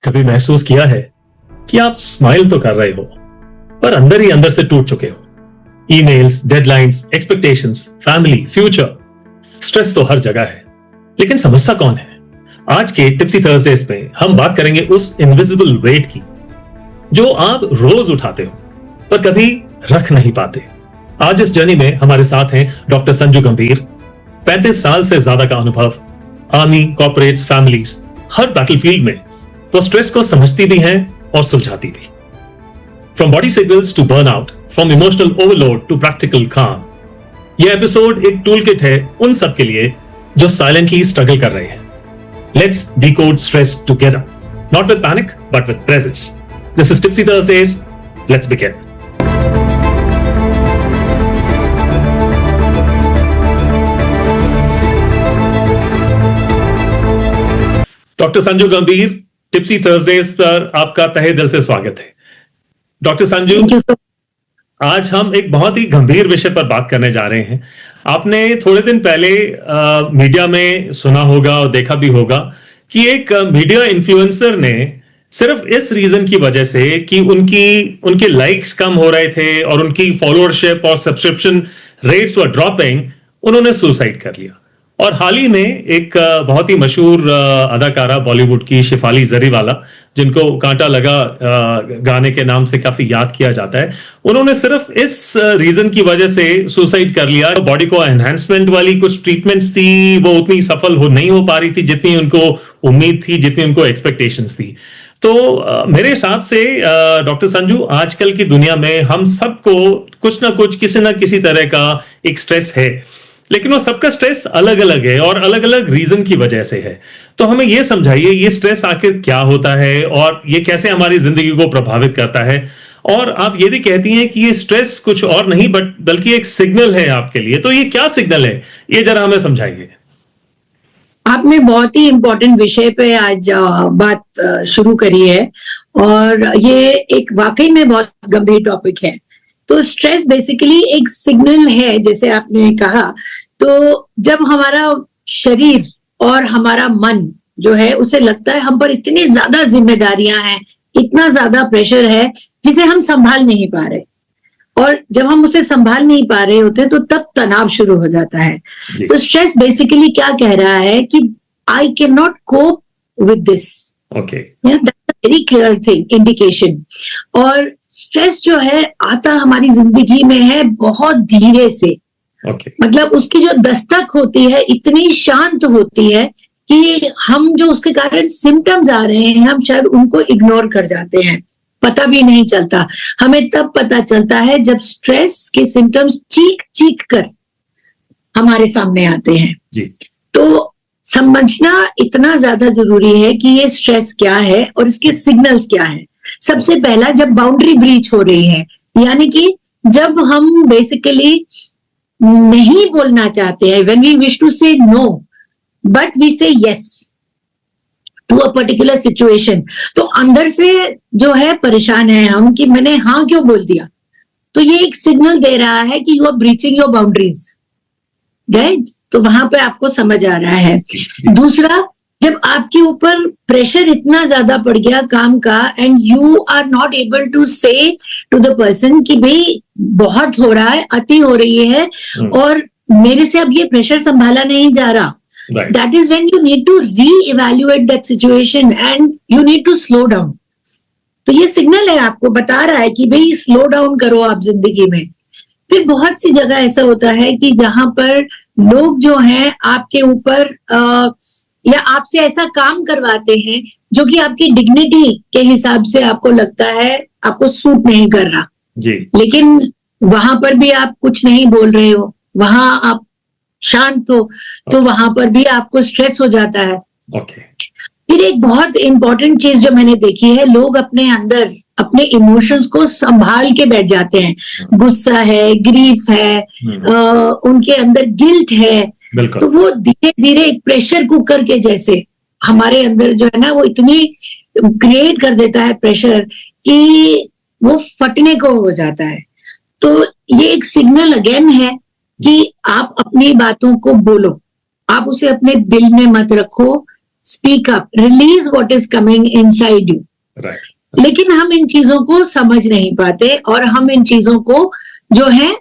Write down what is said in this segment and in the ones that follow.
कभी महसूस किया है कि आप स्माइल तो कर रहे हो पर अंदर ही अंदर से टूट चुके हो? Emails, deadlines, expectations, family, future, stress तो हर जगह है, लेकिन समस्या कौन है? आज के टिप्सी थर्सडेज में हम बात करेंगे उस इनविजिबल वेट की जो आप रोज उठाते हो पर कभी रख नहीं पाते। आज इस जर्नी में हमारे साथ हैं डॉक्टर संजू गंभीर। 35 साल से ज्यादा का अनुभव, आर्मी, कॉर्पोरेट्स, फैमिलीज, हर बैटलफील्ड में वो स्ट्रेस को समझती भी हैं और सुलझाती भी। From body signals to burnout, from emotional overload to practical काम, यह एपिसोड एक टूल किट है उन सब के लिए जो साइलेंटली स्ट्रगल कर रहे हैं। Let's decode stress together, not with panic but with presence. This is tipsy Thursdays, let's begin. Doctor Sanju गंभीर, टिप्सी थर्सडेज पर आपका तहे दिल से स्वागत है। डॉक्टर संजू, आज हम एक बहुत ही गंभीर विषय पर बात करने जा रहे हैं। आपने थोड़े दिन पहले मीडिया में सुना होगा और देखा भी होगा कि एक मीडिया इन्फ्लुएंसर ने सिर्फ इस रीजन की वजह से कि उनके लाइक्स कम हो रहे थे और उनकी फॉलोअरशिप और सब्सक्रिप्शन रेट्स वर ड्रॉपिंग, उन्होंने सुसाइड कर लिया। और हाल ही में एक बहुत ही मशहूर अदाकारा बॉलीवुड की शेफाली जरीवाला, जिनको कांटा लगा गाने के नाम से काफी याद किया जाता है, उन्होंने सिर्फ इस रीजन की वजह से सुसाइड कर लिया। बॉडी को एनहांसमेंट वाली कुछ ट्रीटमेंट्स थी, वो उतनी सफल नहीं हो पा रही थी जितनी उनको उम्मीद थी, जितनी उनको एक्सपेक्टेशंस थी। तो मेरे हिसाब से डॉक्टर संजू, आजकल की दुनिया में हम सबको कुछ ना कुछ, किसी ना किसी तरह का एक स्ट्रेस है, लेकिन वो सबका स्ट्रेस अलग अलग है और अलग अलग रीजन की वजह से है। तो हमें ये समझाइए, ये स्ट्रेस आखिर क्या होता है और ये कैसे हमारी जिंदगी को प्रभावित करता है। और आप ये भी कहती हैं कि ये स्ट्रेस कुछ और नहीं बल्कि एक सिग्नल है आपके लिए। तो ये क्या सिग्नल है, ये जरा हमें समझाइए। आपने बहुत ही इंपॉर्टेंट विषय पे आज बात शुरू करी है और ये एक वाकई में बहुत गंभीर टॉपिक है। तो स्ट्रेस बेसिकली एक सिग्नल है, जैसे आपने कहा। तो जब हमारा शरीर और हमारा मन जो है, उसे लगता है हम पर इतनी ज्यादा जिम्मेदारियां हैं, इतना ज्यादा प्रेशर है जिसे हम संभाल नहीं पा रहे, और जब हम उसे संभाल नहीं पा रहे होते तो तब तनाव शुरू हो जाता है। तो स्ट्रेस बेसिकली क्या कह रहा है कि I can not cope with this. Very clear thing, indication. और स्ट्रेस जो है आता हमारी जिंदगी में है बहुत धीरे से। मतलब उसकी जो दस्तक होती है इतनी शांत होती है कि हम जो उसके कारण सिम्टम्स आ रहे हैं, हम शायद उनको इग्नोर कर जाते हैं, पता भी नहीं चलता। हमें तब पता चलता है जब स्ट्रेस के सिम्टम्स चीख चीख कर हमारे सामने आते हैं जी। तो समझना इतना ज्यादा जरूरी है कि ये स्ट्रेस क्या है और इसके सिग्नल्स क्या है। सबसे पहला, जब बाउंड्री ब्रीच हो रही है, यानी कि जब हम बेसिकली नहीं बोलना चाहते हैं, when we wish to say no but we say yes to a particular situation, तो अंदर से जो है परेशान है हम कि मैंने हाँ क्यों बोल दिया। तो ये एक सिग्नल दे रहा है कि you are breaching your boundaries, right. तो वहां पे आपको समझ आ रहा है। दूसरा, जब आपके ऊपर प्रेशर इतना ज्यादा पड़ गया काम का, and you are not able to say to the person कि भाई बहुत हो रहा है, अति हो रही है और मेरे से अब ये प्रेशर संभाला नहीं जा रहा, that is when you need to re-evaluate that situation and you need to slow down. तो ये सिग्नल है, आपको बता रहा है कि भाई स्लो डाउन करो आप जिंदगी में। फिर बहुत सी जगह ऐसा होता है कि जहां पर लोग जो हैं आपके ऊपर या आपसे ऐसा काम करवाते हैं जो कि आपकी डिग्निटी के हिसाब से आपको लगता है आपको सूट नहीं कर रहा जी। लेकिन वहां पर भी आप कुछ नहीं बोल रहे हो, वहां आप शांत हो, तो वहां पर भी आपको स्ट्रेस हो जाता है। फिर एक बहुत इंपॉर्टेंट चीज जो मैंने देखी है, लोग अपने अंदर अपने इमोशंस को संभाल के बैठ जाते हैं। गुस्सा है, ग्रीफ है, उनके अंदर गिल्ट है, तो वो धीरे धीरे एक प्रेशर कुकर के जैसे हमारे अंदर जो है ना, वो इतनी क्रिएट कर देता है प्रेशर कि वो फटने को हो जाता है। तो ये एक सिग्नल अगेन है कि आप अपनी बातों को बोलो, आप उसे अपने दिल में मत रखो, speak up, release what is coming inside you. Right. लेकिन हम इन चीजों को समझ नहीं पाते और हम इन चीजों को जो है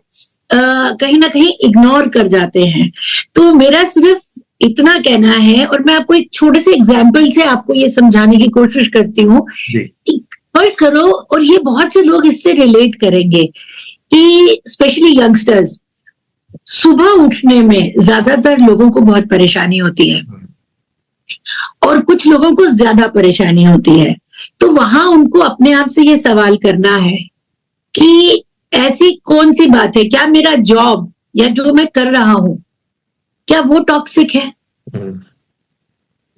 कहीं ना कहीं इग्नोर कर जाते हैं। तो मेरा सिर्फ इतना कहना है, और मैं आपको एक छोटे से एग्जाम्पल से आपको ये समझाने की कोशिश करती हूँ। फर्ज करो, और ये बहुत से लोग इससे रिलेट करेंगे कि स्पेशली यंगस्टर्स, सुबह उठने में ज्यादातर लोगों को बहुत परेशानी होती है और कुछ लोगों को ज्यादा परेशानी होती है। तो वहां उनको अपने आप से ये सवाल करना है कि ऐसी कौन सी बात है, क्या मेरा जॉब या जो मैं कर रहा हूं क्या वो टॉक्सिक है,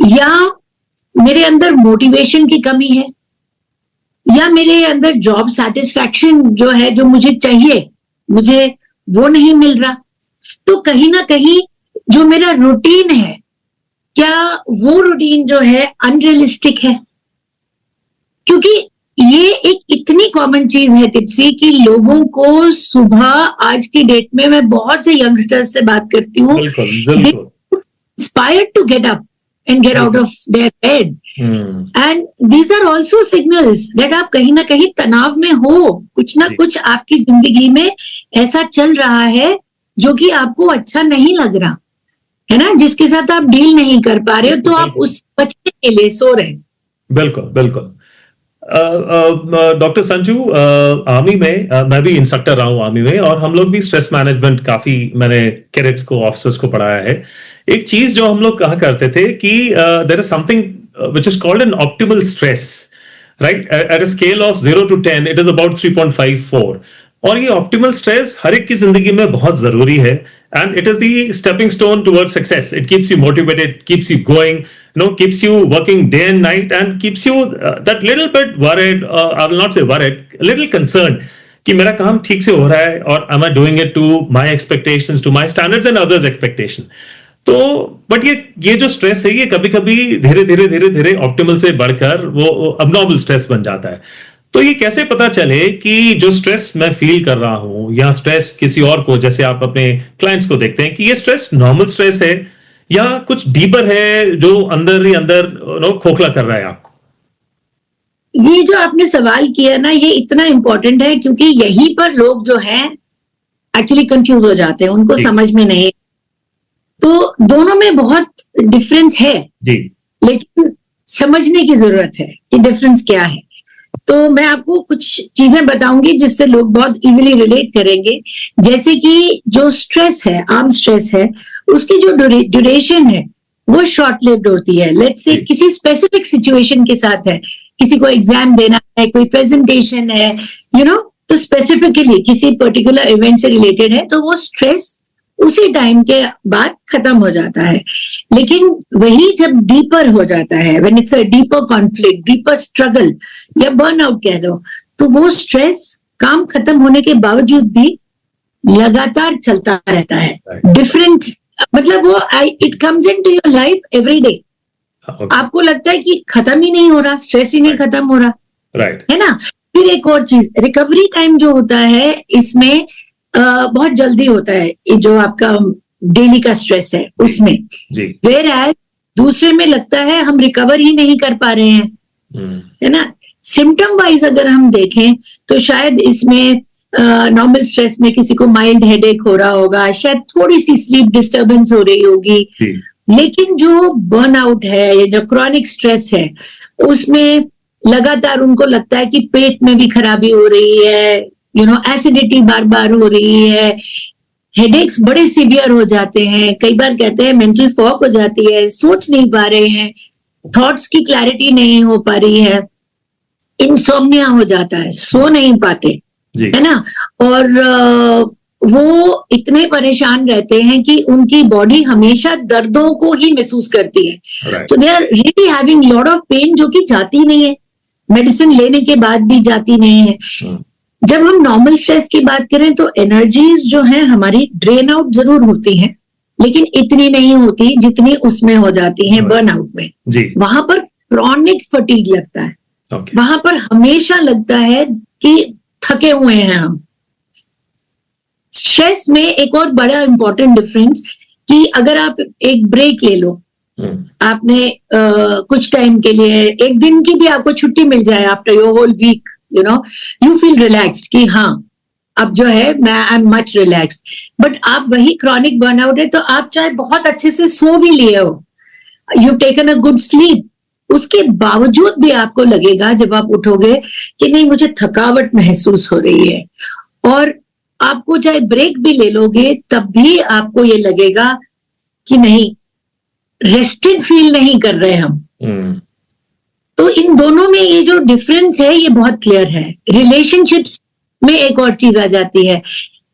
या मेरे अंदर मोटिवेशन की कमी है, या मेरे अंदर जॉब सेटिस्फैक्शन जो है, जो मुझे चाहिए, मुझे वो नहीं मिल रहा। तो कहीं ना कहीं जो मेरा रूटीन है, क्या वो रूटीन जो है अनरियलिस्टिक है? क्योंकि ये एक इतनी कॉमन चीज है टिप्सी कि लोगों को सुबह, आज की डेट में मैं बहुत से यंगस्टर्स से बात करती हूँ, inspired to get up and get out of their bed. And these are also signals that आप कहीं ना कहीं तनाव में हो, कुछ ना कुछ आपकी जिंदगी में ऐसा चल रहा है जो कि आपको अच्छा नहीं लग रहा है ना, जिसके साथ आप डील नहीं कर पा रहे हो, तो आप उस बचने के लिए सो रहे हैं। बिल्कुल बिल्कुल। डॉक्टर संजू, आर्मी में मैं भी इंस्ट्रक्टर रहा हूँ आर्मी में, और हम लोग भी स्ट्रेस मैनेजमेंट काफी, मैंने कैडेट्स को, ऑफिसर्स को पढ़ाया है। एक चीज जो हम लोग कहा करते थे कि there is something which is called an optimal stress, right? At a scale of 0 to 10 it is about 3.54, और ये ऑप्टिमल स्ट्रेस हर एक की जिंदगी में बहुत जरूरी है, and it is the stepping stone towards success. It keeps you motivated, keeps you going, keeps you working day and night, and keeps you that little bit worried, I will not say worried, a little concerned कि मेरा काम ठीक से हो रहा है, और am I doing it to my expectations, to my standards and others' expectation। तो बट ये जो स्ट्रेस है, ये कभी कभी धीरे धीरे ऑप्टिमल से बढ़कर वो अबनॉर्मल स्ट्रेस बन जाता है। तो ये कैसे पता चले कि जो स्ट्रेस मैं फील कर रहा हूं, या स्ट्रेस किसी और को, जैसे आप अपने क्लाइंट्स को देखते हैं, कि ये स्ट्रेस नॉर्मल स्ट्रेस है या कुछ डीपर है जो अंदर ही अंदर खोखला कर रहा है आपको? ये जो आपने सवाल किया ना, ये इतना इंपॉर्टेंट है, क्योंकि यहीं पर लोग जो हैं एक्चुअली कंफ्यूज हो जाते हैं, उनको समझ में नहीं। तो दोनों में बहुत डिफरेंस है जी, लेकिन समझने की जरूरत है कि डिफरेंस क्या है। तो मैं आपको कुछ चीजें बताऊंगी जिससे लोग बहुत इजीली रिलेट करेंगे। जैसे कि जो स्ट्रेस है, आर्म स्ट्रेस है, उसकी जो ड्यूरेशन है वो शॉर्ट लिव्ड होती है। लेट्स से किसी स्पेसिफिक सिचुएशन के साथ है, किसी को एग्जाम देना है, कोई प्रेजेंटेशन है, तो स्पेसिफिकली किसी पर्टिकुलर इवेंट से रिलेटेड है, तो वो स्ट्रेस उसी टाइम के बाद खत्म हो जाता है। लेकिन वही जब डीपर हो जाता है, when it's a deeper conflict, deeper struggle या बर्नआउट कह लो, तो वो स्ट्रेस काम खत्म होने के बावजूद भी लगातार चलता रहता है। डिफरेंट, मतलब वो it comes into your life every day. आपको लगता है कि खत्म ही नहीं हो रहा, स्ट्रेस ही नहीं खत्म हो रहा, है ना। फिर एक और चीज, रिकवरी टाइम जो होता है, इसमें बहुत जल्दी होता है, ये जो आपका डेली का स्ट्रेस है उसमें। वेयर एज दूसरे में लगता है हम रिकवर ही नहीं कर पा रहे हैं, है ना। सिम्टम वाइज अगर हम देखें तो शायद इसमें नॉर्मल स्ट्रेस में किसी को माइल्ड हेडेक हो रहा होगा, शायद थोड़ी सी स्लीप डिस्टर्बेंस हो रही होगी। लेकिन जो बर्नआउट है या जो क्रॉनिक स्ट्रेस है, उसमें लगातार उनको लगता है कि पेट में भी खराबी हो रही है, एसिडिटी बार बार हो रही है, हेडेक्स बड़े सीवियर हो जाते हैं, कई बार कहते हैं मेंटल फॉग हो जाती है, सोच नहीं पा रहे हैं, थॉट्स की क्लैरिटी नहीं हो पा रही है, इंसोम्निया हो जाता है, सो नहीं पाते, है ना। और वो इतने परेशान रहते हैं कि उनकी बॉडी हमेशा दर्दों को ही महसूस करती है। तो they are really having lot of pain, जो कि जाती नहीं है, मेडिसिन लेने के बाद भी जाती नहीं है। जब हम नॉर्मल स्ट्रेस की बात करें तो एनर्जीज जो है हमारी ड्रेन आउट जरूर होती हैं, लेकिन इतनी नहीं होती जितनी उसमें हो जाती है बर्नआउट में। वहां पर क्रॉनिक फटीग लगता है, वहां पर हमेशा लगता है कि थके हुए हैं हम। स्ट्रेस में एक और बड़ा इंपॉर्टेंट डिफरेंस कि अगर आप एक ब्रेक ले लो, आपने कुछ टाइम के लिए एक दिन की भी आपको छुट्टी मिल जाए after your whole week, you feel relaxed कि हाँ अब जो है मैं I am much relaxed. But आप वही क्रॉनिक बर्नआउट है तो आप चाहे बहुत अच्छे से सो भी लिए हो, you taken a good sleep, उसके बावजूद भी आपको लगेगा जब आप उठोगे कि नहीं मुझे थकावट महसूस हो रही है. और आपको चाहे ब्रेक भी ले लोगे तब भी आपको ये लगेगा कि नहीं रेस्टेड फील नहीं कर रहे हम. तो इन दोनों में ये जो डिफरेंस है ये बहुत क्लियर है. रिलेशनशिप्स में एक और चीज आ जाती है,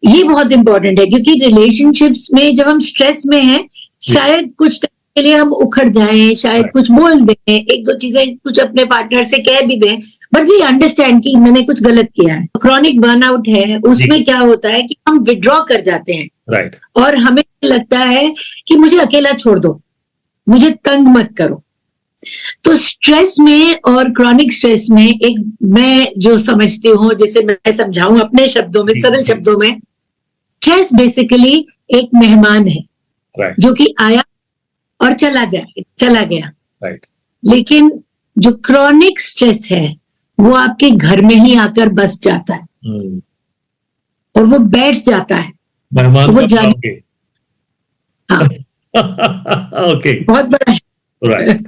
ये बहुत इंपॉर्टेंट है क्योंकि रिलेशनशिप्स में जब हम स्ट्रेस में हैं शायद कुछ के लिए हम उखड़ जाएं, शायद कुछ बोल दें, एक दो चीजें कुछ अपने पार्टनर से कह भी दें, बट वी अंडरस्टैंड कि मैंने कुछ गलत किया है. क्रॉनिक बर्नआउट है उसमें क्या होता है कि हम विड्रॉ कर जाते हैं. राइट. और हमें लगता है कि मुझे अकेला छोड़ दो, मुझे तंग मत करो. तो स्ट्रेस में और क्रॉनिक स्ट्रेस में एक मैं जो समझती हूँ, जिसे मैं समझाऊं अपने शब्दों में, सरल शब्दों में, स्ट्रेस बेसिकली एक मेहमान है जो कि आया और चला गया. राइट. लेकिन जो क्रॉनिक स्ट्रेस है वो आपके घर में ही आकर बस जाता है और वो बैठ जाता है. मेहमान वो जाने हाँ ओके. बहुत बड़ा. राइट.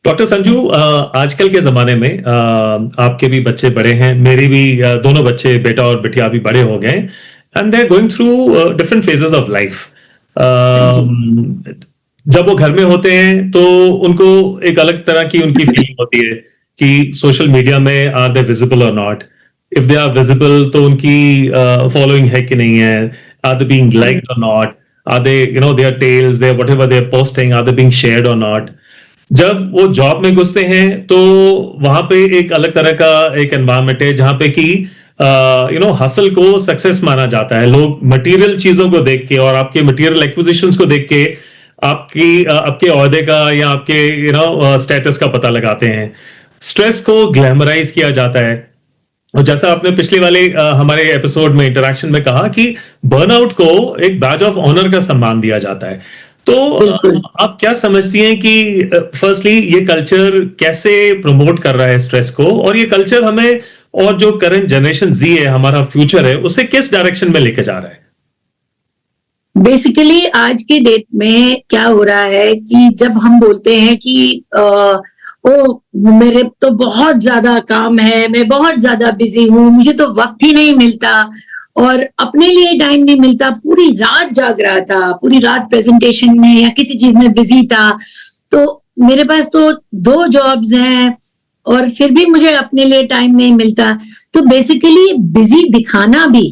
डॉक्टर संजू, आजकल के जमाने में आपके भी बच्चे बड़े हैं, मेरे भी दोनों बच्चे, बेटा और बिटिया भी बड़े हो गए, and they are going through different phases of life. जब वो घर में होते हैं तो उनको एक अलग तरह की उनकी फीलिंग होती है कि सोशल मीडिया में आर दे विजिबल और not. If they are visible तो उनकी फॉलोइंग है कि नहीं है, आर दे बीइंग लाइक्ड और not, are they their tales, their whatever they are posting, are they being shared और नॉट. जब वो जॉब में घुसते हैं तो वहां पे एक अलग तरह का एक एनवायरनमेंट है जहां पे कि हसल को सक्सेस माना जाता है. लोग मटेरियल चीजों को देख के और आपके मटेरियल एक्विजिशंस को देख के आपके ओहदे का या आपके स्टेटस का पता लगाते हैं. स्ट्रेस को ग्लैमराइज किया जाता है. और जैसा आपने पिछले वाले हमारे एपिसोड में इंटरेक्शन में कहा कि बर्नआउट को एक बैज ऑफ ऑनर का सम्मान दिया जाता है. तो आप क्या समझती हैं कि फर्स्टली ये कल्चर कैसे प्रमोट कर रहा है स्ट्रेस को, और ये कल्चर हमें और जो करंट जनरेशन जी है, हमारा फ्यूचर है, उसे किस डायरेक्शन में लेके जा रहा है? बेसिकली आज के डेट में क्या हो रहा है कि जब हम बोलते हैं कि मेरे तो बहुत ज्यादा काम है, मैं बहुत ज्यादा बिजी हूँ, मुझे तो वक्त ही नहीं मिलता और अपने लिए टाइम नहीं मिलता, पूरी रात जाग रहा था, पूरी रात प्रेजेंटेशन में या किसी चीज में बिजी था, तो मेरे पास तो 2 जॉब्स हैं और फिर भी मुझे अपने लिए टाइम नहीं मिलता. तो बेसिकली बिजी दिखाना भी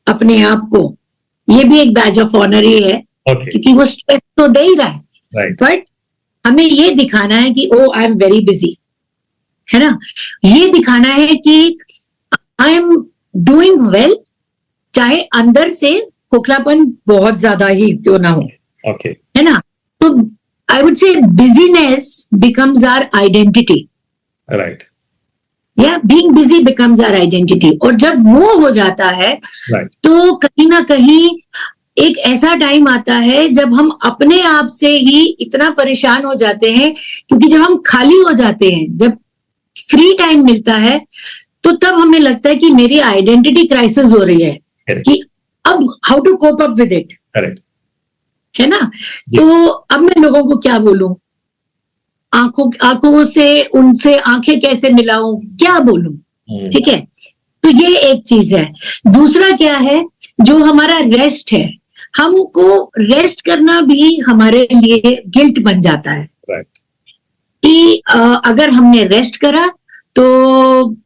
अपने आप को, ये भी एक बैज ऑफ ऑनर ही है. क्योंकि वो स्ट्रेस तो दे ही रहा है, बट हमें ये दिखाना है कि ओ आई एम वेरी बिजी, है ना. ये दिखाना है कि आई एम डूइंग वेल, चाहे अंदर से खोखलापन बहुत ज्यादा ही क्यों ना हो, है ना. तो I would say busyness becomes our identity. Right. या being busy becomes our identity. और जब वो हो जाता है तो कहीं ना कहीं एक ऐसा टाइम आता है जब हम अपने आप से ही इतना परेशान हो जाते हैं, क्योंकि जब हम खाली हो जाते हैं, जब फ्री टाइम मिलता है, तो तब हमें लगता है कि मेरी आइडेंटिटी क्राइसिस हो रही है. कि अब how to cope up with it, है ना. तो अब मैं लोगों को क्या बोलूं, आंखों से उनसे आंखें कैसे मिलाऊं, क्या बोलूं. ठीक है, तो ये एक चीज है. दूसरा क्या है, जो हमारा रेस्ट है, हमको रेस्ट करना भी हमारे लिए गिल्ट बन जाता है. कि अगर हमने रेस्ट करा तो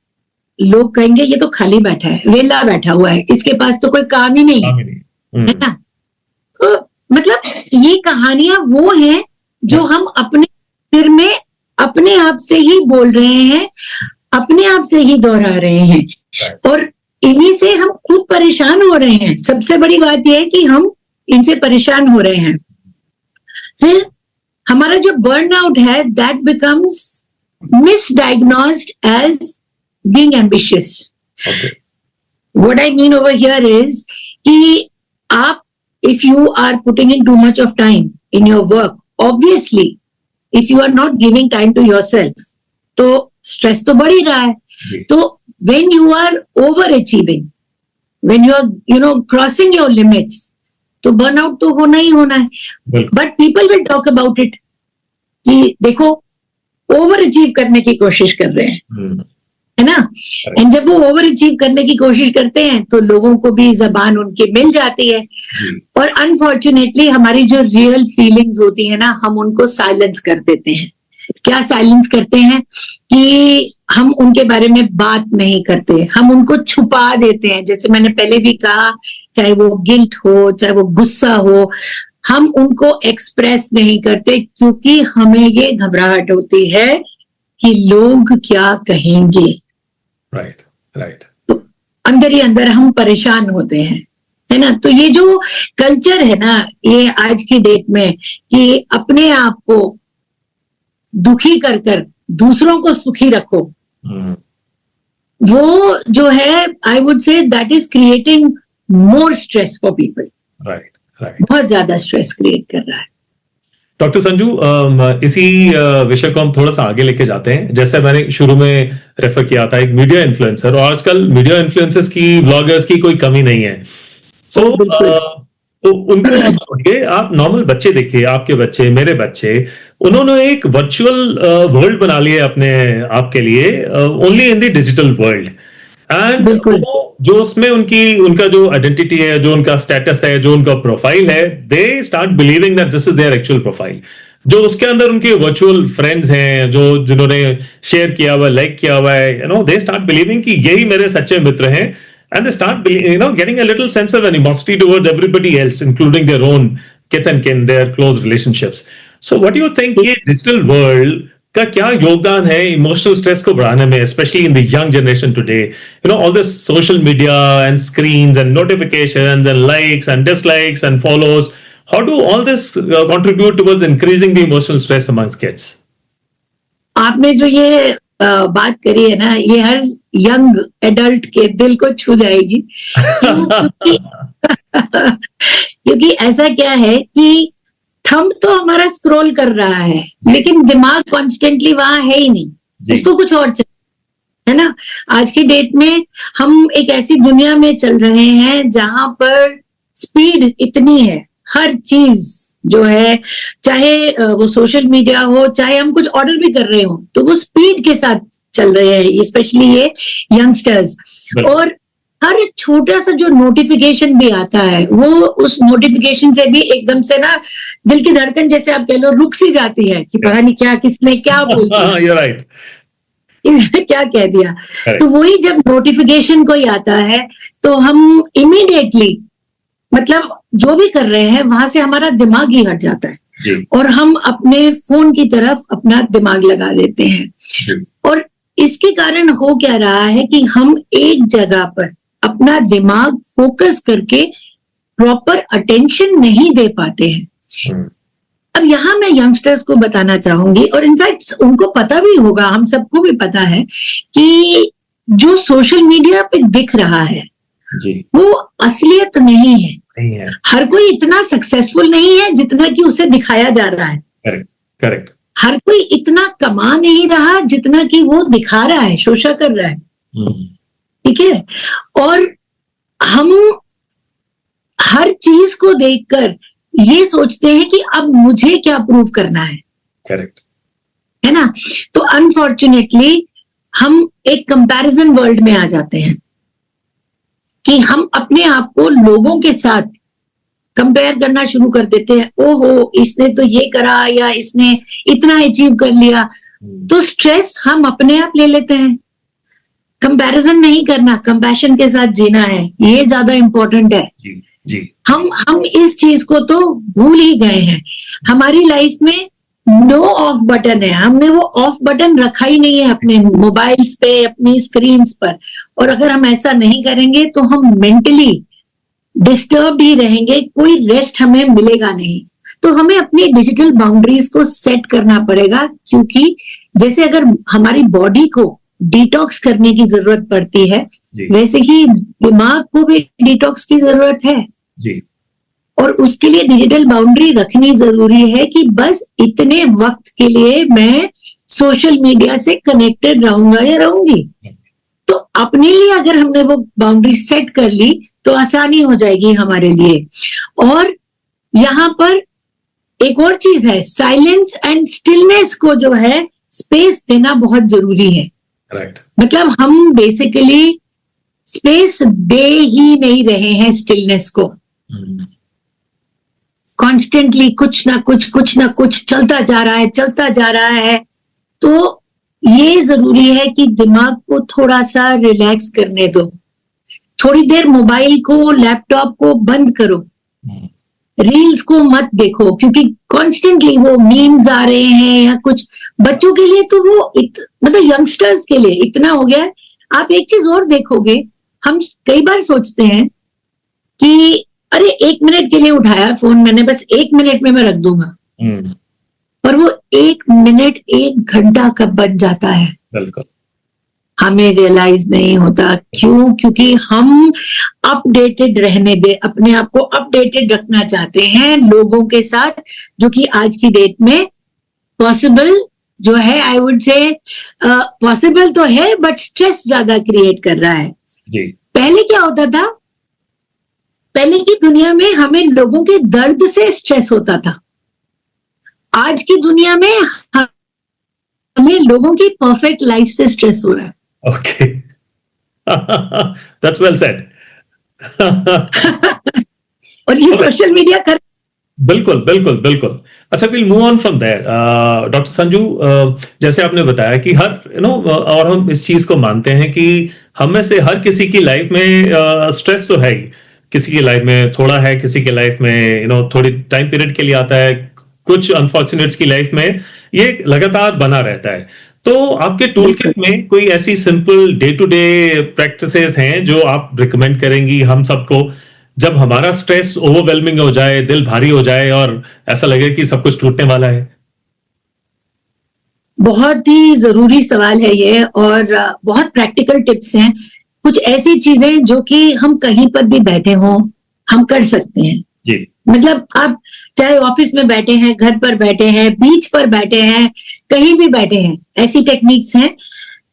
लोग कहेंगे ये तो खाली बैठा है, वेला बैठा हुआ है, इसके पास तो कोई काम ही नहीं है ना. तो मतलब ये कहानियां वो हैं जो हम अपने सिर में अपने आप से ही बोल रहे हैं, अपने आप से ही दोहरा रहे हैं, और इन्हीं से हम खुद परेशान हो रहे हैं. सबसे बड़ी बात यह है कि हम इनसे परेशान हो रहे हैं. फिर हमारा जो बर्नआउट है, that becomes misdiagnosed as being ambitious. What I mean over here is कि आप if you are putting in too much of time in your work obviously if you are not giving time to yourself तो stress तो बढ़ ही रहा है। तो when you are over achieving, when you are crossing your limits, तो burnout तो होना ही होना है। But people will talk about it कि देखो ओवर अचीव करने की कोशिश कर रहे हैं, है ना। एंड जब वो ओवर अचीव करने की कोशिश करते हैं तो लोगों को भी जबान उनकी मिल जाती है, और अनफॉर्चुनेटली हमारी जो रियल फीलिंग्स होती है ना, हम उनको साइलेंस कर देते हैं। क्या साइलेंस करते हैं कि हम उनके बारे में बात नहीं करते, हम उनको छुपा देते हैं। जैसे मैंने पहले भी कहा, चाहे वो गिल्ट हो, चाहे वो गुस्सा हो, हम उनको एक्सप्रेस नहीं करते क्योंकि हमें ये घबराहट होती है कि लोग क्या कहेंगे। राइट। तो अंदर ही अंदर हम परेशान होते हैं, है ना। तो ये जो कल्चर है ना, ये आज की डेट में कि अपने आप को दुखी कर कर दूसरों को सुखी रखो, वो जो है आई would say that is creating more stress for people. Right. बहुत ज्यादा स्ट्रेस क्रिएट कर रहा है। डॉक्टर संजू, इसी विषय को हम थोड़ा सा आगे लेके जाते हैं। जैसे मैंने शुरू में रेफर किया था, एक मीडिया इन्फ्लुएंसर, और आजकल मीडिया इन्फ्लुएंसर्स की, ब्लॉगर्स की कोई कमी नहीं है। सो उनको आप छोड़िए, आप नॉर्मल बच्चे देखिए, आपके बच्चे, मेरे बच्चे, उन्होंने एक वर्चुअल वर्ल्ड बना लिया अपने आप के लिए, only in the digital world. And जो उसमें उनका जो आइडेंटिटी है, जो उनका स्टेटस है, जो उनका प्रोफाइल है, they start believing that this is their actual profile. जो उसके अंदर उनके वर्चुअल फ्रेंड्स हैं, जो जिन्होंने शेयर किया हुआ, लाइक किया हुआ है, दे स्टार्ट बिलीविंग कि यही मेरे सच्चे मित्र हैं। And they start, getting a little sense of animosity towards everybody else, including their own kith and kin, their close relationships. So, what do you think? ये digital world का क्या योगदान है इमोशनल स्ट्रेस को बढ़ाने में, especially in the young generation today? All this social media and screens and notifications and likes and dislikes and follows. How do all this contribute towards increasing the emotional stress amongst kids? आपने जो ये बात करी है ना, ये हर young adult के दिल को छू जाएगी। क्योंकि ऐसा क्या है कि थंब तो हमारा स्क्रॉल कर रहा है, लेकिन दिमाग कॉन्स्टेंटली वहां है ही नहीं, उसको कुछ और चाहिए, है ना। आज की डेट में हम एक ऐसी दुनिया में चल रहे हैं जहां पर स्पीड इतनी है, हर चीज जो है, चाहे वो सोशल मीडिया हो, चाहे हम कुछ ऑर्डर भी कर रहे हो, तो वो स्पीड के साथ चल रहे हैं, स्पेशली ये यंगस्टर्स। और हर छोटा सा जो नोटिफिकेशन भी आता है, वो उस नोटिफिकेशन से भी एकदम से ना दिल की धड़कन, जैसे आप कह लो, रुक सी जाती है कि पता नहीं क्या, किसने क्या बोल दिया, इसने क्या कह दिया। तो वही जब नोटिफिकेशन कोई आता है तो हम इमीडिएटली, मतलब जो भी कर रहे हैं वहां से हमारा दिमाग ही हट जाता है और हम अपने फोन की तरफ अपना दिमाग लगा देते हैं। और इसके कारण हो क्या रहा है कि हम एक जगह पर अपना दिमाग फोकस करके प्रॉपर अटेंशन नहीं दे पाते हैं। अब यहाँ मैं यंगस्टर्स को बताना चाहूंगी, और इनफैक्ट उनको पता भी होगा, हम सबको भी पता है कि जो सोशल मीडिया पे दिख रहा है वो असलियत नहीं है। हर कोई इतना सक्सेसफुल नहीं है जितना कि उसे दिखाया जा रहा है। करेक्ट। हर कोई इतना कमा नहीं रहा जितना कि वो दिखा रहा है, शोषा कर रहा है। ठीक है। और हम हर चीज को देखकर ये सोचते हैं कि अब मुझे क्या प्रूव करना है। करेक्ट है ना। तो अनफॉर्चुनेटली हम एक कंपैरिजन वर्ल्ड में आ जाते हैं कि हम अपने आप को लोगों के साथ कंपेयर करना शुरू कर देते हैं। ओहो, इसने तो ये करा, या इसने इतना अचीव कर लिया। तो स्ट्रेस हम अपने आप ले लेते हैं। कंपैरिजन नहीं करना, कंपैशन के साथ जीना है, ये ज्यादा इंपॉर्टेंट है। जी। हम इस चीज को तो भूल ही गए हैं। हमारी लाइफ में नो ऑफ बटन है, हमने वो ऑफ बटन रखा ही नहीं है अपने मोबाइल्स पे, अपनी स्क्रीन्स पर। और अगर हम ऐसा नहीं करेंगे तो हम मेंटली डिस्टर्ब ही रहेंगे, कोई रेस्ट हमें मिलेगा नहीं। तो हमें अपनी डिजिटल बाउंड्रीज को सेट करना पड़ेगा, क्योंकि जैसे अगर हमारी बॉडी को डिटॉक्स करने की जरूरत पड़ती है, वैसे ही दिमाग को भी डिटॉक्स की जरूरत है। जी। और उसके लिए डिजिटल बाउंड्री रखनी जरूरी है कि बस इतने वक्त के लिए मैं सोशल मीडिया से कनेक्टेड रहूंगा या रहूंगी। तो अपने लिए अगर हमने वो बाउंड्री सेट कर ली तो आसानी हो जाएगी हमारे लिए। और यहाँ पर एक और चीज है, साइलेंस एंड स्टिलनेस को जो है स्पेस देना बहुत जरूरी है। राइट। मतलब हम बेसिकली स्पेस दे ही नहीं रहे हैं स्टिलनेस को। कॉन्स्टेंटली कुछ ना कुछ चलता जा रहा है। तो ये जरूरी है कि दिमाग को थोड़ा सा रिलैक्स करने दो। थोड़ी देर मोबाइल को, लैपटॉप को बंद करो, रील्स को मत देखो, क्योंकि कॉन्स्टेंटली वो मीम्स आ रहे हैं या कुछ। बच्चों के लिए तो वो मतलब यंगस्टर्स के लिए इतना हो गया है। आप एक चीज और देखोगे, हम कई बार सोचते हैं कि अरे 1 मिनट के लिए उठाया फोन मैंने, बस 1 मिनट में मैं रख दूंगा। पर वो 1 मिनट 1 घंटा कब बन जाता है बिल्कुल हमें रियलाइज नहीं होता। क्यों? क्योंकि हम अपडेटेड रहने दे, अपने आप को अपडेटेड रखना चाहते हैं लोगों के साथ, जो कि आज की डेट में पॉसिबल जो है, आई वुड से पॉसिबल तो है बट स्ट्रेस ज्यादा क्रिएट कर रहा है। जी। पहले क्या होता था? पहले की दुनिया में हमें लोगों के दर्द से स्ट्रेस होता था। आज की दुनिया में हमें लोगों की परफेक्ट लाइफ से स्ट्रेस हो रहा है। Okay, that's well said. और ये सोशल मीडिया कर बिल्कुल बिल्कुल बिल्कुल। अच्छा, will move on from there. Doctor Sanju, जैसे आपने बताया कि हर और हम इस चीज को मानते हैं कि हम में से हर किसी की लाइफ में स्ट्रेस तो है ही। किसी की लाइफ में थोड़ा है, किसी की लाइफ में थोड़ी टाइम पीरियड के लिए आता है, कुछ अनफॉर्चुनेट्स की लाइफ में ये लगातार बना रहता है। तो आपके टूल किट में कोई ऐसी simple day to day practices हैं जो आप रिकमेंड करेंगी हम सबको, जब हमारा स्ट्रेस ओवरवेलमिंग हो जाए, दिल भारी हो जाए और ऐसा लगे कि सब कुछ टूटने वाला है? बहुत ही जरूरी सवाल है ये, और बहुत प्रैक्टिकल टिप्स हैं। कुछ ऐसी चीजें जो कि हम कहीं पर भी बैठे हों हम कर सकते हैं जी। मतलब आप चाहे ऑफिस में बैठे हैं, घर पर बैठे हैं, बीच पर बैठे हैं, कहीं भी बैठे हैं, ऐसी टेक्निक्स हैं।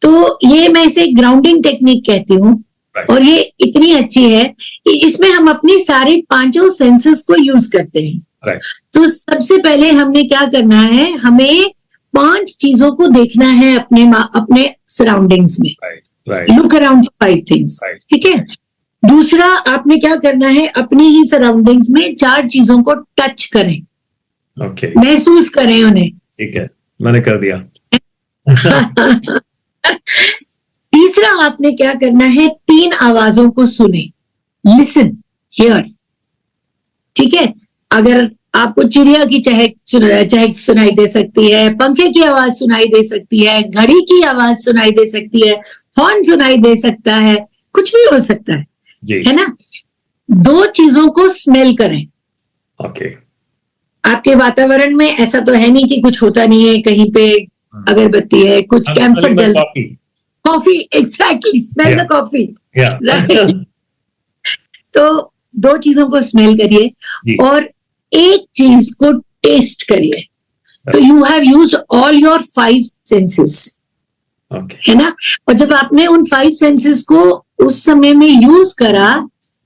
तो ये मैं इसे ग्राउंडिंग टेक्निक कहती हूँ। और ये इतनी अच्छी है कि इसमें हम अपनी सारे 5 सेंसेस को यूज करते हैं। तो सबसे पहले हमने क्या करना है, हमें 5 चीजों को देखना है अपने सराउंडिंग्स में। Look around 5 things. ठीक है। दूसरा, आपने क्या करना है, अपनी ही सराउंडिंग्स में 4 चीजों को टच करें। महसूस करें उन्हें। ठीक है, मैंने कर दिया। तीसरा, आपने क्या करना है, 3 आवाजों को सुने। Listen, here. ठीक है। अगर आपको चिड़िया की चहक सुनाई दे सकती है, पंखे की आवाज सुनाई दे सकती है, घड़ी की आवाज सुनाई दे सकती है, हॉर्न सुनाई दे सकता है, कुछ भी हो सकता है है ना। 2 चीजों को स्मेल करें। आपके वातावरण में ऐसा तो है नहीं कि कुछ होता नहीं है, कहीं पे अगरबत्ती है, कुछ कैंपर जल, coffee, exactly, smell the coffee. तो 2 चीजों को स्मेल करिए और एक चीज को टेस्ट करिए। तो you have used all your 5 senses, है ना। और जब आपने उन 5 सेंसेस को उस समय में यूज करा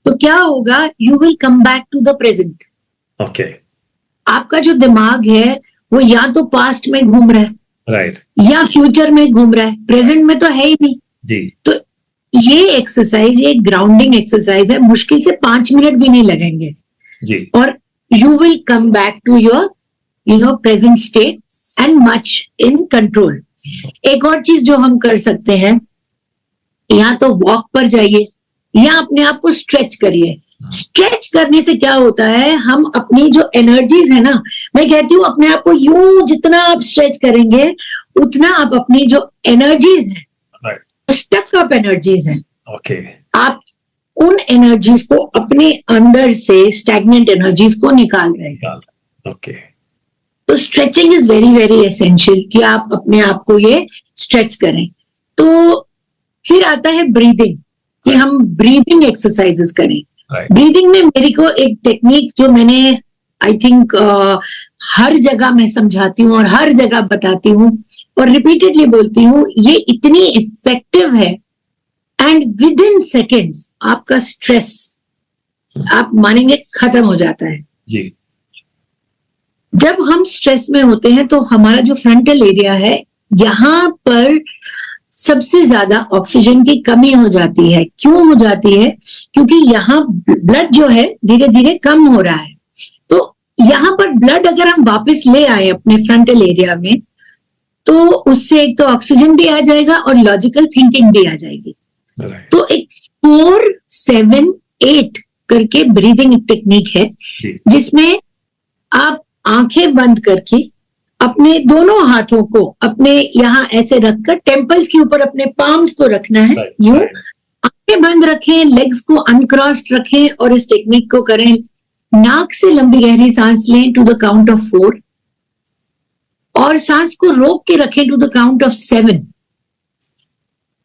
तो क्या होगा, you will come back to the present. आपका जो दिमाग है वो या तो पास्ट में घूम रहा है, या फ्यूचर में घूम रहा है, प्रेजेंट में तो है ही नहीं। तो ये एक्सरसाइज, ये ग्राउंडिंग एक्सरसाइज है, मुश्किल से 5 मिनट भी नहीं लगेंगे और you will come back to your present state and much in control. एक और चीज जो हम कर सकते हैं, या तो वॉक पर जाइए या अपने आप को स्ट्रेच करिए। स्ट्रेच करने से क्या होता है, हम अपनी जो एनर्जीज है ना, मैं कहती हूँ अपने आप को यूं जितना आप स्ट्रेच करेंगे उतना आप अपनी जो एनर्जीज है, स्टक अप एनर्जीज हैं, आप उन एनर्जीज को अपने अंदर से, स्टैग्नेंट एनर्जीज को निकाल रहे हैं। तो stretching is very very essential कि आप अपने आप को ये स्ट्रेच करें। तो फिर आता है ब्रीदिंग, कि हम ब्रीदिंग एक्सरसाइजेस करें। Right. ब्रीदिंग में मेरे को एक टेक्निक जो मैंने आई थिंक हर जगह मैं समझाती हूँ और हर जगह बताती हूँ और रिपीटेडली बोलती हूँ, ये इतनी इफेक्टिव है एंड विद इन सेकेंड्स आपका स्ट्रेस आप मानेंगे खत्म हो जाता है जी। जब हम स्ट्रेस में होते हैं तो हमारा जो फ्रंटल एरिया है यहाँ पर सबसे ज्यादा ऑक्सीजन की कमी हो जाती है। क्यों हो जाती है? क्योंकि यहाँ ब्लड जो है धीरे धीरे कम हो रहा है। तो यहाँ पर ब्लड अगर हम वापस ले आए अपने फ्रंटल एरिया में तो उससे एक तो ऑक्सीजन भी आ जाएगा और लॉजिकल थिंकिंग भी आ जाएगी। Right. तो एक 4-7-8 करके ब्रीदिंग टेक्निक है जिसमें आप आंखें बंद करके अपने दोनों हाथों को अपने यहाँ ऐसे रखकर टेम्पल्स के ऊपर अपने पाम्स को रखना है। यूं आंखें बंद रखें, लेग्स को अनक्रॉस्ड रखें और इस टेक्निक को करें। नाक से लंबी गहरी सांस लें टू द काउंट ऑफ 4 और सांस को रोक के रखें to the count of 7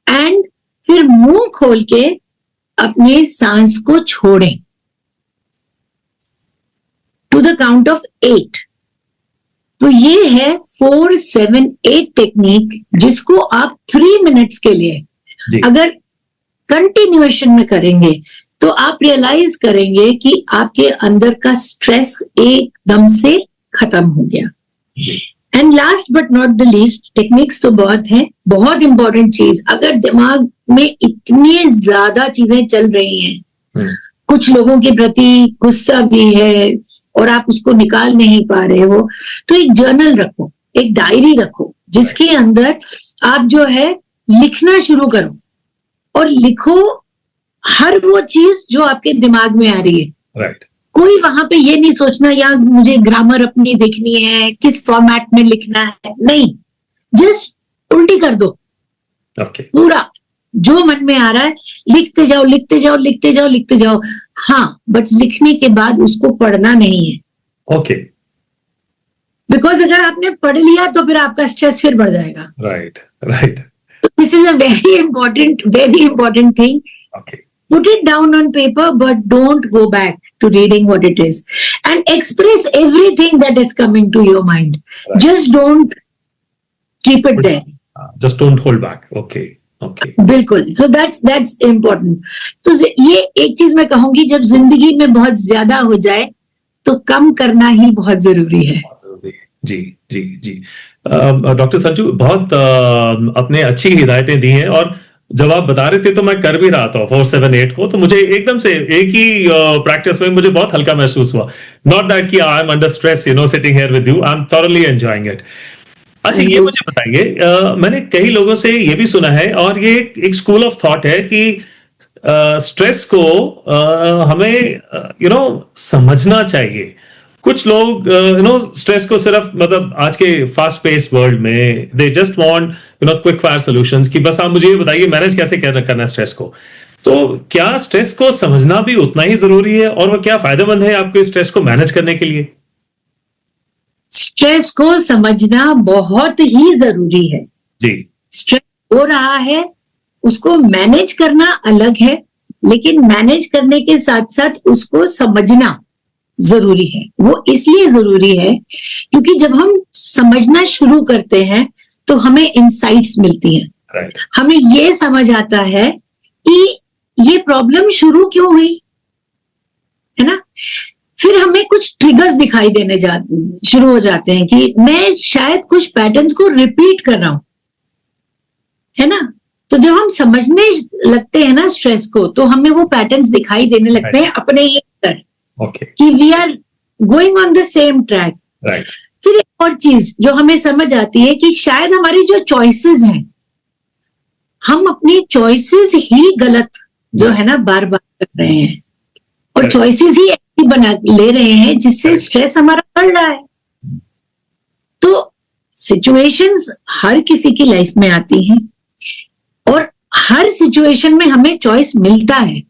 and फिर मुंह खोल के अपने सांस को छोड़ें टू द काउंट ऑफ 8। तो ये है 4-7-8 टेक्निक जिसको आप 3 मिनट्स के लिए अगर कंटिन्यूएशन में करेंगे तो आप रियलाइज करेंगे कि आपके अंदर का स्ट्रेस एकदम से खत्म हो गया। And last but not the least, techniques तो बहुत है, बहुत इंपॉर्टेंट चीज, अगर दिमाग में इतनी ज्यादा चीजें चल रही हैं, कुछ लोगों के प्रति गुस्सा भी है और आप उसको निकाल नहीं पा रहे हो, तो एक जर्नल रखो, एक डायरी रखो जिसके अंदर आप जो है लिखना शुरू करो और लिखो हर वो चीज जो आपके दिमाग में आ रही है। Right. कोई वहां पे ये नहीं सोचना यार मुझे ग्रामर अपनी देखनी है, किस फॉर्मेट में लिखना है, नहीं, जस्ट उल्टी कर दो। Okay. पूरा जो मन में आ रहा है लिखते जाओ लिखते जाओ लिखते जाओ लिखते जाओ। हाँ, बट लिखने के बाद उसको पढ़ना नहीं है। Okay. बिकॉज अगर आपने पढ़ लिया तो फिर आपका स्ट्रेस फिर बढ़ जाएगा। Right. Right. This is a very important thing. Okay. Put it down on paper, but don't go back to reading what it is. And express everything that is coming to your mind. Right. Just don't keep it there. Just don't hold back. Okay. Okay. बिल्कुल। So that's important. तो ये एक चीज मैं कहूंगी, जब जिंदगी में बहुत ज्यादा हो जाए तो कम करना ही बहुत जरूरी है। जी जी जी। डॉक्टर संजू, बहुत अपने अच्छी हिदायतें दी हैं और जब आप बता रहे थे तो मैं कर भी रहा था 4-7-8 को, तो मुझे एकदम से एक ही प्रैक्टिस में मुझे बहुत हल्का महसूस हुआ। नॉट दैट कि I am under stress, sitting here with you, I am thoroughly enjoying it. अच्छा, ये मुझे बताइए, मैंने कई लोगों से ये भी सुना है और ये एक स्कूल ऑफ थॉट है कि स्ट्रेस को हमें समझना चाहिए। कुछ लोग स्ट्रेस को सिर्फ मतलब आज के फास्ट पेस वर्ल्ड में they just want quick fire solutions कि बस आप मुझे ये बताइए मैनेज कैसे करना है स्ट्रेस को। तो क्या स्ट्रेस को समझना भी उतना ही जरूरी है और वो क्या फायदेमंद है आपको स्ट्रेस को मैनेज करने के लिए? स्ट्रेस को समझना बहुत ही जरूरी है जी। स्ट्रेस हो रहा है, उसको मैनेज करना अलग है, लेकिन मैनेज करने के साथ साथ उसको समझना जरूरी है। वो इसलिए जरूरी है क्योंकि जब हम समझना शुरू करते हैं तो हमें इंसाइट्स मिलती हैं। Right. हमें ये समझ आता है कि ये प्रॉब्लम शुरू क्यों हुई, है ना। फिर हमें कुछ ट्रिगर्स दिखाई देने शुरू हो जाते हैं कि मैं शायद कुछ पैटर्न्स को रिपीट कर रहा हूं, है ना। तो जब हम समझने लगते हैं ना स्ट्रेस को, तो हमें वो पैटर्न्स दिखाई देने लगते हैं अपने ही अंदर। Okay. कि we are going on the same track. Right. फिर एक और चीज जो हमें समझ आती है कि शायद हमारी जो चॉइसेस हैं, हम अपनी चॉइसेस ही गलत जो है ना बार बार कर रहे हैं और चॉइसेस ही ऐसी बना ले रहे हैं जिससे स्ट्रेस हमारा बढ़ रहा है। तो सिचुएशंस हर किसी की लाइफ में आती हैं और हर सिचुएशन में हमें चॉइस मिलता है।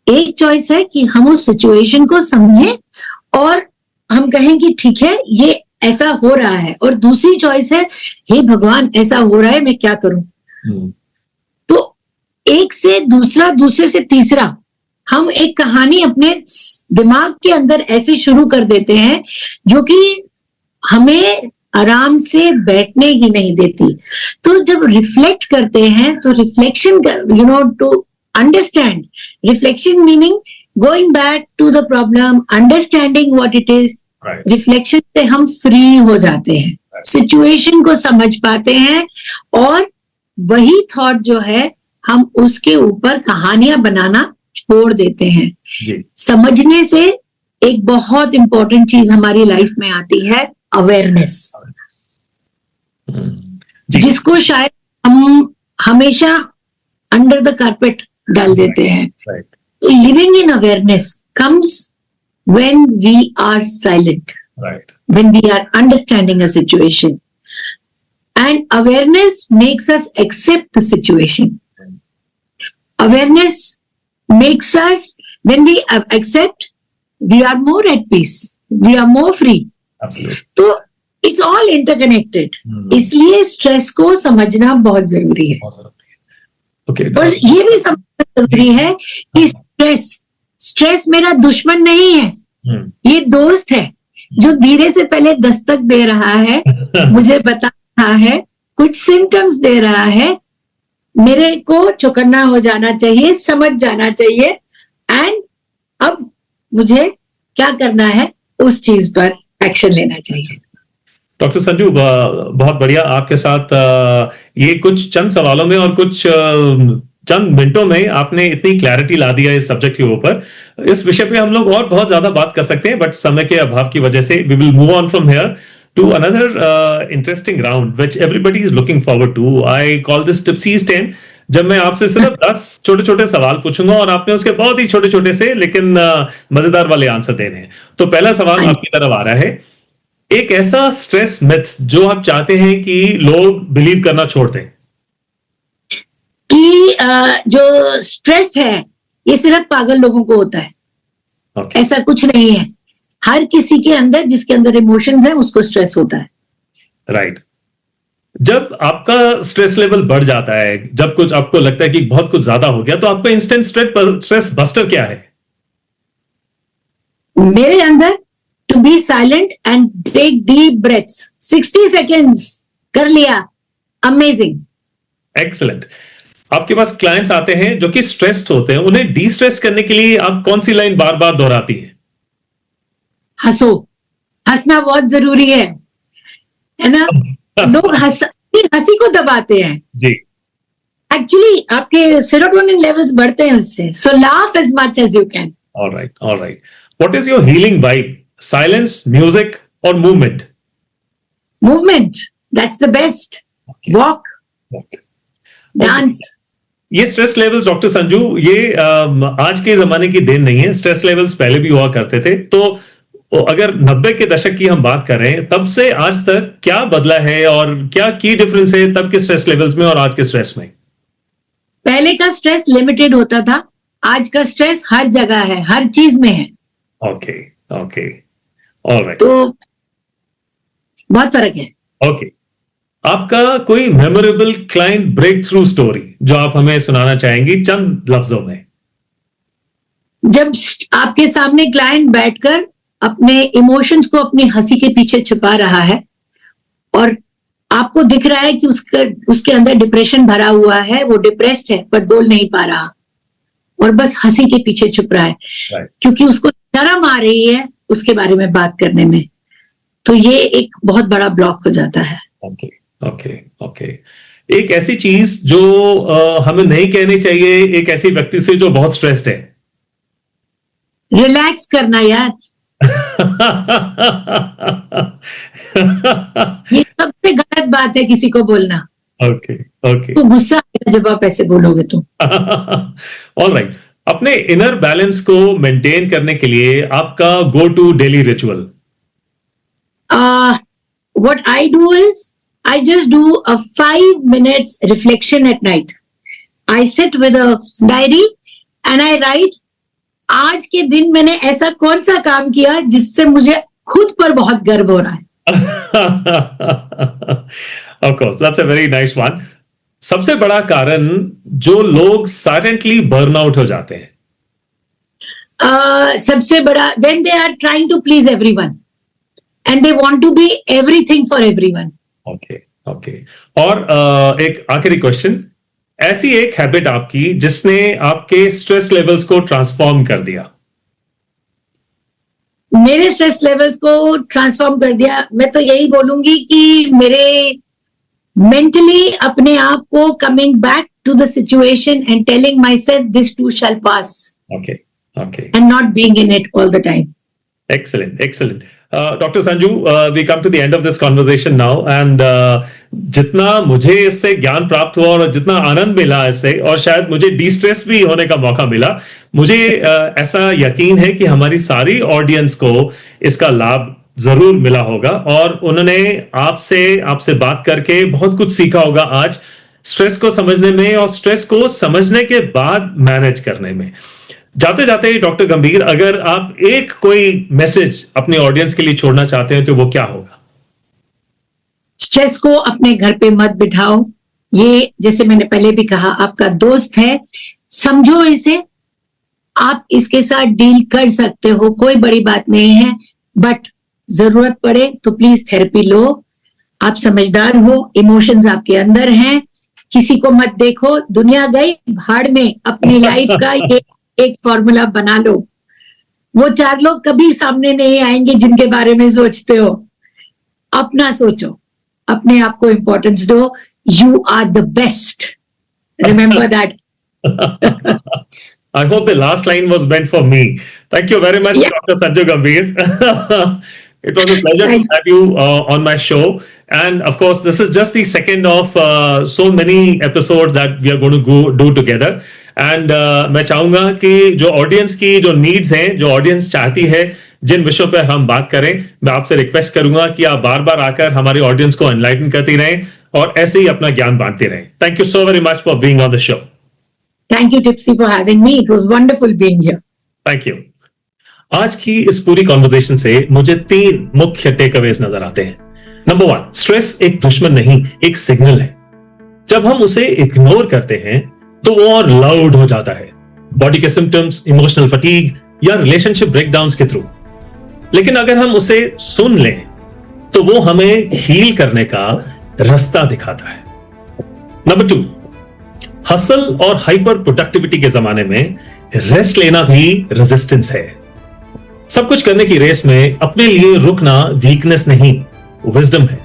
एक चॉइस है कि हम उस सिचुएशन को समझें और हम कहें कि ठीक है ये ऐसा हो रहा है, और दूसरी चॉइस है हे भगवान ऐसा हो रहा है मैं क्या करूं। तो एक से दूसरा, दूसरे से तीसरा, हम एक कहानी अपने दिमाग के अंदर ऐसे शुरू कर देते हैं जो कि हमें आराम से बैठने ही नहीं देती। तो जब रिफ्लेक्ट करते हैं तो reflection to understand, reflection meaning going back to the problem, understanding what it is. Reflection से हम फ्री हो जाते हैं, सिचुएशन को समझ पाते हैं, और वही थॉट जो है हम उसके ऊपर कहानियां बनाना छोड़ देते हैं। समझने से एक बहुत इंपॉर्टेंट चीज हमारी लाइफ में आती है, अवेयरनेस, जिसको शायद हम हमेशा अंडर द कारपेट डाल देते हैं। तो living in awareness comes when we are silent, when we are understanding a situation, and awareness makes us accept the situation. Awareness makes us, when we accept, we are more at peace, we are more free. Absolutely. तो it's all interconnected. इसलिए stress को समझना बहुत जरूरी है। Okay. और ये भी समझना जरूरी है कि स्ट्रेस मेरा दुश्मन नहीं है, ये दोस्त है जो धीरे से पहले दस्तक दे रहा है, मुझे बता रहा है, कुछ सिम्टम्स दे रहा है, मेरे को चौकन्ना हो जाना चाहिए, समझ जाना चाहिए, एंड अब मुझे क्या करना है, उस चीज पर एक्शन लेना चाहिए। डॉक्टर संजू, बहुत बढ़िया। आपके साथ ये कुछ चंद सवालों में और कुछ चंद मिनटों में आपने इतनी क्लैरिटी ला दिया इस सब्जेक्ट के ऊपर। इस विषय पे हम लोग और बहुत ज्यादा बात कर सकते हैं, बट समय के अभाव की वजह से we will move on from here to another interesting round which everybody is looking forward to. I call this tipsies 10, जब मैं आपसे सिर्फ 10 छोटे छोटे सवाल पूछूंगा और आपने उसके बहुत ही छोटे छोटे से लेकिन मजेदार वाले आंसर देने हैं। तो पहला सवाल आपकी तरफ आ रहा है, एक ऐसा स्ट्रेस मिथ जो आप चाहते हैं कि लोग बिलीव करना छोड़ दें। कि जो स्ट्रेस है ये सिर्फ पागल लोगों को होता है। ऐसा कुछ नहीं है, हर किसी के अंदर, जिसके अंदर इमोशंस है, उसको स्ट्रेस होता है। राइट। जब आपका स्ट्रेस लेवल बढ़ जाता है, जब कुछ आपको लगता है कि बहुत कुछ ज्यादा हो गया, तो आपका इंस्टेंट स्ट्रेस बस्टर क्या है? मेरे अंदर to be silent and take deep breaths, 60 seconds कर लिया, अमेजिंग। एक्सीलेंट। आपके पास क्लाइंट्स आते हैं जो कि स्ट्रेस्ड होते हैं, उन्हें डी स्ट्रेस करने के लिए आप कौन सी लाइन बार बार दोहराती हैं? हंसो, हंसना बहुत जरूरी है ना। लोग हंसी को दबाते हैं जी। एक्चुअली आपके सेरोटोनिन लेवल्स बढ़ते हैं उससे। So laugh as much as you can. All right, all right. What is your healing vibe? Silence, music और movement? Movement, that's the best. Walk, dance. ये स्ट्रेस लेवल्स डॉक्टर संजू, ये आज के जमाने की देन नहीं है, स्ट्रेस लेवल्स पहले भी हुआ करते थे। तो अगर 90 के दशक की हम बात करें, तब से आज तक क्या बदला है और क्या की डिफरेंस है तब के स्ट्रेस लेवल्स में और आज के स्ट्रेस में? पहले का स्ट्रेस लिमिटेड होता था, आज का स्ट्रेस हर जगह है, हर चीज में है। Okay, okay, alright. तो बहुत फर्क है। ओके। आपका कोई memorable client breakthrough story जो आप हमें सुनाना चाहेंगी चंद लफ्जों में? जब आपके सामने क्लाइंट बैठकर अपने इमोशंस को अपनी हंसी के पीछे छुपा रहा है और आपको दिख रहा है कि उसके अंदर डिप्रेशन भरा हुआ है, वो डिप्रेस्ड है पर बोल नहीं पा रहा और बस हंसी के पीछे छुप रहा है, क्योंकि उसको शर्म आ रही है उसके बारे में बात करने में, तो ये एक बहुत बड़ा ब्लॉक हो जाता है। Okay, okay, okay. एक ऐसी चीज जो हमें नहीं कहनी चाहिए एक ऐसी व्यक्ति से जो बहुत स्ट्रेस्ड है? रिलैक्स करना यार। ये सबसे गलत बात है किसी को बोलना। Okay, okay. तो गुस्सा आएगा जब आप ऐसे बोलोगे तो। ऑलराइट। अपने इनर बैलेंस को मेंटेन करने के लिए आपका go to daily ritual? What I do is I just do a 5 minutes reflection at night. I sit with a diary and I write आज के दिन मैंने ऐसा कौन सा काम किया जिससे मुझे खुद पर बहुत गर्व हो रहा है। Of course, that's a very nice one. सबसे बड़ा कारण जो लोग साइलेंटली बर्न आउट हो जाते हैं? सबसे बड़ा, when they are trying to please everyone and they want to be everything for everyone. Okay okay. और एक आखिरी क्वेश्चन, ऐसी एक हैबिट आपकी जिसने आपके स्ट्रेस लेवल्स को ट्रांसफॉर्म कर दिया? मेरे स्ट्रेस लेवल्स को ट्रांसफॉर्म कर दिया, मैं तो यही बोलूंगी कि मेरे मेंटली अपने आप को coming back to the situation and telling myself this too shall pass, okay okay, and not being in it all the time. Excellent, excellent. Dr. Sanju, we come to the end of this conversation now, and जितना मुझे इससे ज्ञान प्राप्त हुआ और जितना आनंद मिला इससे, और शायद मुझे डिस्ट्रेस भी होने का मौका मिला, मुझे ऐसा यकीन है कि हमारी सारी ऑडियंस को इसका लाभ जरूर मिला होगा और उन्होंने आपसे बात करके बहुत कुछ सीखा होगा आज, स्ट्रेस को समझने में और स्ट्रेस को समझने के बाद मैनेज करने में. जाते जाते डॉक्टर गंभीर, अगर आप एक कोई मैसेज अपने ऑडियंस के लिए छोड़ना चाहते हैं तो वो क्या होगा? स्ट्रेस को अपने घर पे मत बिठाओ. ये जैसे मैंने पहले भी कहा, आपका दोस्त है, समझो इसे, आप इसके साथ डील कर सकते हो, कोई बड़ी बात नहीं है. बट जरूरत पड़े तो प्लीज थेरेपी लो. आप समझदार हो, इमोशंस आपके अंदर हैं, किसी को मत देखो, दुनिया गई भाड़ में. अपनी लाइफ का एक फॉर्मूला बना लो. वो 4 लोग कभी सामने नहीं आएंगे जिनके बारे में सोचते हो. अपना सोचो, अपने आप को इंपॉर्टेंस दो. You are the best, remember that. I hope the last line was meant for me. Thank you very much, Yeah. Dr. Sanju Gambhir. It was a pleasure to have you on my show. And of course, this is just the second of so many episodes that we are going to do together. And मैं चाहूंगा कि जो audience की जो needs हैं, जो audience चाहती है, जिन विषयों पर हम बात करें, मैं आपसे रिक्वेस्ट करूंगा कि आप बार बार आकर हमारी ऑडियंस को एनलाइटन करती रहें और ऐसे ही अपना ज्ञान बांटते रहें. Thank you so very much for being on the show. Thank you, Tipsy, for having me. It was wonderful being here. Thank you. आज की इस पूरी कॉन्वर्सेशन से मुझे 3 मुख्य टेकअवेज नजर आते हैं. नंबर 1, स्ट्रेस एक दुश्मन नहीं, एक सिग्नल है. जब हम उसे इग्नोर करते हैं तो वो और लाउड हो जाता है, बॉडी के सिम्टम्स, इमोशनल फटीग या रिलेशनशिप ब्रेकडाउन्स के थ्रू. लेकिन अगर हम उसे सुन लें तो वो हमें हील करने का रास्ता दिखाता है. नंबर 2, हसल और हाइपर प्रोडक्टिविटी के जमाने में रेस्ट लेना भी रेजिस्टेंस है. सब कुछ करने की रेस में अपने लिए रुकना वीकनेस नहीं, विजडम है.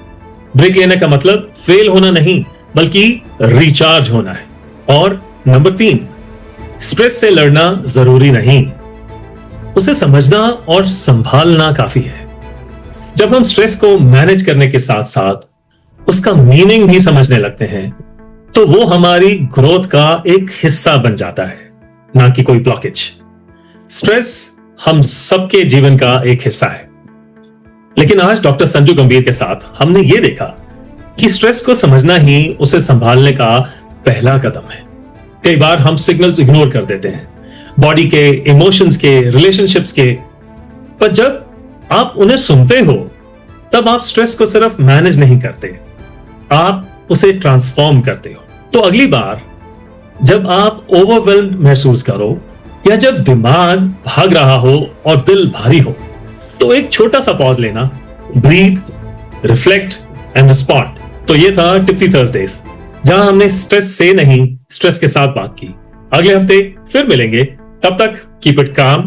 ब्रेक लेने का मतलब फेल होना नहीं, बल्कि रिचार्ज होना है. और नंबर 3, स्ट्रेस से लड़ना जरूरी नहीं, उसे समझना और संभालना काफी है. जब हम स्ट्रेस को मैनेज करने के साथ साथ उसका मीनिंग भी समझने लगते हैं तो वो हमारी ग्रोथ का एक हिस्सा बन जाता है, ना कि कोई ब्लॉकेज. स्ट्रेस हम सबके जीवन का एक हिस्सा है. लेकिन आज डॉक्टर संजू गंभीर के साथ हमने ये देखा कि स्ट्रेस को समझना ही उसे संभालने का पहला कदम है. कई बार हम सिग्नल्स इग्नोर कर देते हैं, बॉडी के, इमोशंस के, रिलेशनशिप्स के. पर जब आप उन्हें सुनते हो तब आप स्ट्रेस को सिर्फ मैनेज नहीं करते, आप उसे ट्रांसफॉर्म करते हो. तो अगली बार जब आप ओवरवेल्म्ड महसूस करो या जब दिमाग भाग रहा हो और दिल भारी हो, तो एक छोटा सा पॉज लेना, ब्रीथ, रिफ्लेक्ट एंड रिस्पॉन्ड. तो ये था टिप्सी थर्सडेज, जहां हमने स्ट्रेस से नहीं, स्ट्रेस के साथ बात की. अगले हफ्ते फिर मिलेंगे. तब तक keep it calm,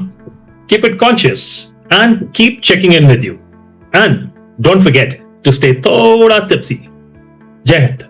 keep it conscious and keep checking in with you. And don't forget to stay थोड़ा टिप्सी. जय हिंद.